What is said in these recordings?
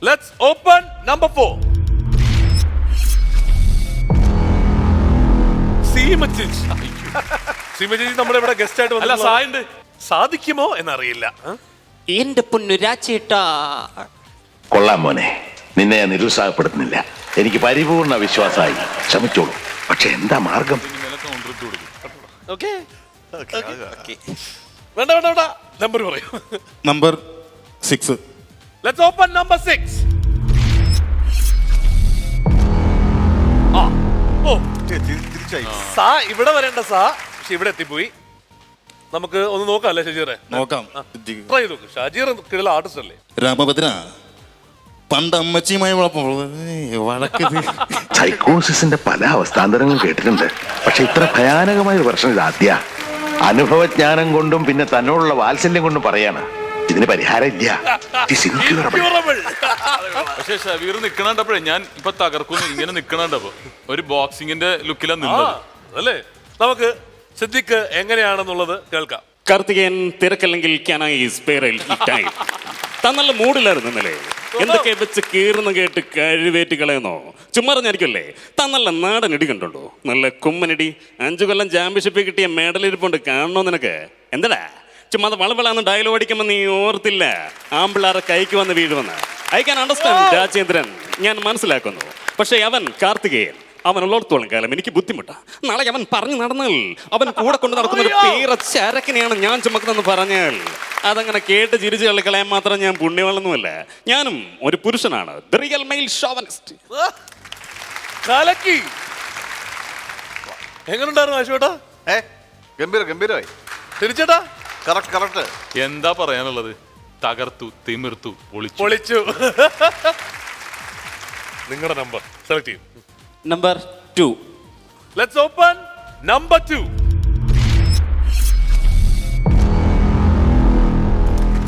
Let's open number 4. Seema ചേച്ചി നമ്മുടെ ഇവിടെ ഗസ്റ്റ് ആയിട്ട് അല്ല സായുണ്ട്. സാധിക്കുമോ എന്നറിയില്ല. എന്റെ പൊന്നു രാജേട്ടാ. കൊള്ളാം മോനെ, നിന്നെ ഞാൻ നിരുത്സാഹപ്പെടുത്തുന്നില്ല. എനിക്ക് പരിപൂർണ വിശ്വാസമായി. ശ്രമിച്ചോളൂ. പക്ഷെ എന്താ മാർഗം? ഓക്കേ. വേണ്ട നമ്പർ പറയൂ. നമ്പർ 6. Let's open number 6. സാ ഇവിടെ വരേണ്ട സാ പക്ഷെ ഇവിടെ എത്തിപ്പോയി. നമുക്ക് ഒന്ന് നോക്കാം അല്ലേ ഷജീറെ? നോക്കാം. ട്രൈ നോക്ക്. ഷജീർ കിടല ആർട്ടിസ്റ്റ് അല്ലേ? രാമഭദ്ര, പണ്ട് അമ്മച്ചിയുമായി വഴക്ക്. സൈക്കോസിന്റെ പല അവസ്ഥാന്തരങ്ങളും കേട്ടിട്ടുണ്ട്. പക്ഷെ ഇത്ര ഭയാനകമായ ഒരു പ്രശ്നം ഇത് ആദ്യ. അനുഭവജ്ഞാനം കൊണ്ടും പിന്നെ തന്നോടുള്ള വാത്സല്യം കൊണ്ടും പറയാണ് ഇതിന് പരിഹാരം ഇല്ല. പക്ഷെ ഷബീർ നിക്കണണ്ടപ്പോഴേ ഞാൻ ഇപ്പൊ തകർക്കുന്നു. ഇങ്ങനെ നിക്കണണ്ടപ്പോ ഒരു ബോക്സിംഗിന്റെ ലുക്കിലാണ് നിന്നത് അല്ലേ? നമുക്ക് സിദ്ദിഖ് എങ്ങനെയാണെന്നുള്ളത് കേൾക്കാം. കാർത്തികേയൻ തിരക്കല്ലെങ്കിൽ നല്ല മൂഡിലായിരുന്നു ഇന്നലെ. എന്തൊക്കെ വെച്ച് കീറുന്ന കേട്ട് കഴിവേറ്റ് കളയുന്നോ? ചുമ്മാ പറഞ്ഞായിരിക്കുമല്ലേ. നല്ല നാടൻ ഇടി കണ്ടുണ്ടോ? നല്ല കുമ്മനടി. 5 കൊല്ലം ചാമ്പ്യൻഷിപ്പ് കിട്ടിയ മെഡൽ ഇരിപ്പുണ്ട്. കാണണോ നിനക്ക്? എന്താടാ ചുമ്മാ വളവളാന്ന് ഡയലോഗ് അടിക്കുമ്പോൾ നീ ഓർത്തില്ല ആമ്പിള്ളാറെ കൈക്ക് വന്ന് വീഴുമെന്ന്. ഐ ക്യാൻ അണ്ടർസ്റ്റാൻഡ് രാജേന്ദ്രൻ, ഞാൻ മനസ്സിലാക്കുന്നു. പക്ഷേ അവൻ കാർത്തികേയൻ അവനുള്ളിടത്തോളം കാലം എനിക്ക് ബുദ്ധിമുട്ടാ. നാളെ അവൻ പറഞ്ഞു നടന്നാൽ അവൻ കൂടെ കൊണ്ട് നടക്കുന്ന ഒരു പേര ചരക്കിനെയാണ് ഞാൻ ചുമക്കുന്നതെന്ന് പറഞ്ഞാൽ അതങ്ങനെ കേട്ട് ചിരിച്ചു കളിക്കളയാൻ മാത്രം ഞാൻ പുണ്യവളൊന്നുമല്ല. ഞാനും ഒരു പുരുഷനാണ്. The real male chauvinist. എങ്ങനെയുണ്ടായിരുന്നു ആശുവേട്ടാ? ഗംഭീരമായി. തിരിച്ചേട്ടാ കറക്റ്റ്. എന്താ പറയാനുള്ളത്? തകർത്തു, തിമിർത്തു, പൊളിച്ചു. നിങ്ങളുടെ നമ്പർ സെലക്ട് ചെയ്യും. നമ്പർ 2. Let's open number 2.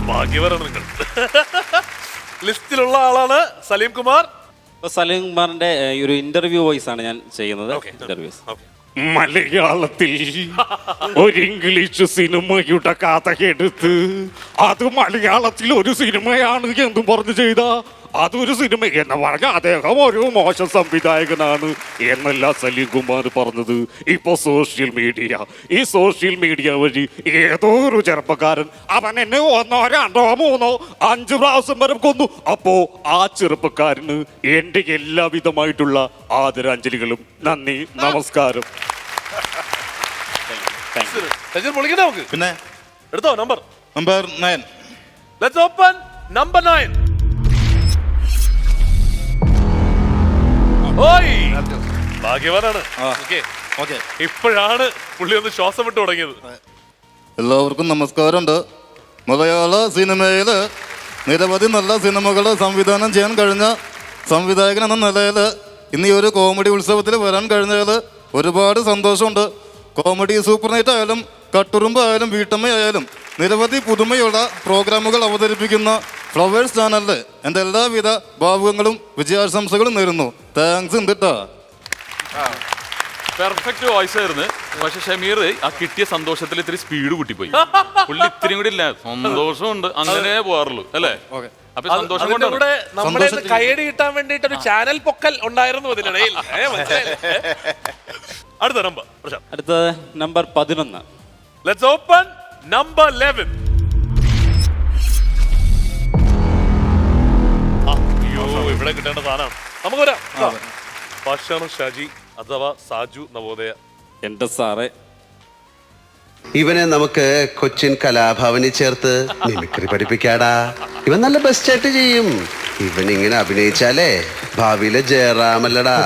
ഭാഗ്യവരാണ് നിങ്ങൾ. ലിസ്റ്റിലുള്ള ആളാണ് സലീം കുമാർ. സലീം കുമാറിന്റെ ഒരു ഇന്റർവ്യൂ വോയിസ് ആണ് ഞാൻ ചെയ്യുന്നത്. ഇന്റർവ്യൂസ് മലയാളത്തിൽ ഒരു ഇംഗ്ലീഷ് സിനിമയുടെ കഥ എടുത്ത് അത് മലയാളത്തിൽ ഒരു സിനിമയാണ് എന്ന് പറഞ്ഞു ചെയ്ത അതൊരു സിനിമ എന്ന് പറഞ്ഞ അദ്ദേഹം ഒരു മോശം സംവിധായകനാണ് എന്നല്ല സലീം കുമാർ പറഞ്ഞത്. ഇപ്പൊ സോഷ്യൽ മീഡിയ വഴി ഏതോ ഒരു ചെറുപ്പക്കാരൻ അവൻ എന്നെ 1, 2, 3, 5 പ്രാവശ്യം വരെ കൊന്നു. അപ്പോ ആ ചെറുപ്പക്കാരന് എന്റെ എല്ലാവിധമായിട്ടുള്ള ആദരാഞ്ജലികളും. നന്ദി, നമസ്കാരം. നമുക്ക് പിന്നെ എടുത്തോ നമ്പർ 9. Let's open number 9. ഭാഗ്യവാനാണ്. ഇപ്പോഴാണ് പുള്ളി ഒന്ന് ശ്വാസം വിട്ടു തുടങ്ങിയത്. എല്ലാവർക്കും നമസ്കാരമുണ്ട്. മലയാള സിനിമയില് നിരവധി നല്ല സിനിമകൾ സംവിധാനം ചെയ്യാൻ കഴിഞ്ഞ സംവിധായകൻ എന്ന നിലയിൽ ഇന്ന് ഈ ഒരു കോമഡി ഉത്സവത്തിൽ വരാൻ കഴിഞ്ഞതിൽ ഒരുപാട് സന്തോഷമുണ്ട്. കോമഡി സൂപ്പർ നൈറ്റ് ആയാലും കട്ടുറുമ്പായാലും വീട്ടമ്മയായാലും നിരവധി പുതുമയുള്ള പ്രോഗ്രാമുകൾ അവതരിപ്പിക്കുന്ന ഫ്ലവേഴ്സ് ചാനലില് എൻ്റെ എല്ലാവിധ ഭാവുകങ്ങളും വിജയാശംസകളും നേരുന്നു. താങ്ക്സ് ഉണ്ട് കേട്ടോ. പെർഫെക്റ്റ് വോയിസ് ആയിരുന്നു. പക്ഷെ ഷമീർ ആ കിട്ടിയ സന്തോഷത്തിൽ ഇത്തിരി സ്പീഡ് കൂട്ടിപ്പോയി. പുള്ളി ഇത്തിരി കൂടി ഇല്ല, സന്തോഷമുണ്ട്, അങ്ങനെ പോകാറുള്ളൂ അല്ലേ? അപ്പൊ സന്തോഷം കൊണ്ട് നമ്മളെ കൈയടി കിട്ടാൻ വേണ്ടിട്ട് ഒരു ചാനൽ പൊക്കൽ ഉണ്ടായിരുന്നു അതിനിടയിൽ. അടുത്തത് നമ്പർ 11. Let's open number 11. ഇവിടെ കിട്ടേണ്ട സാധനമാണ്. നമുക്ക് വരാം. ഭക്ഷണം ഷാജി അഥവാ സാജു നവോദയ. എന്റെ സാറേ, ഇവനെ നമുക്ക് കൊച്ചിൻ കലാഭവനിൽ ചേർത്ത് മിമിക്രി പഠിപ്പിക്കാടാ. ഇവൻ നല്ല ബെസ്റ്റ് ആയിട്ട് ചെയ്യും. ഇവൻ ഇങ്ങനെ അഭിനയിച്ചാലേ ഭാവിയിലെ ജയറാമല്ലടാ.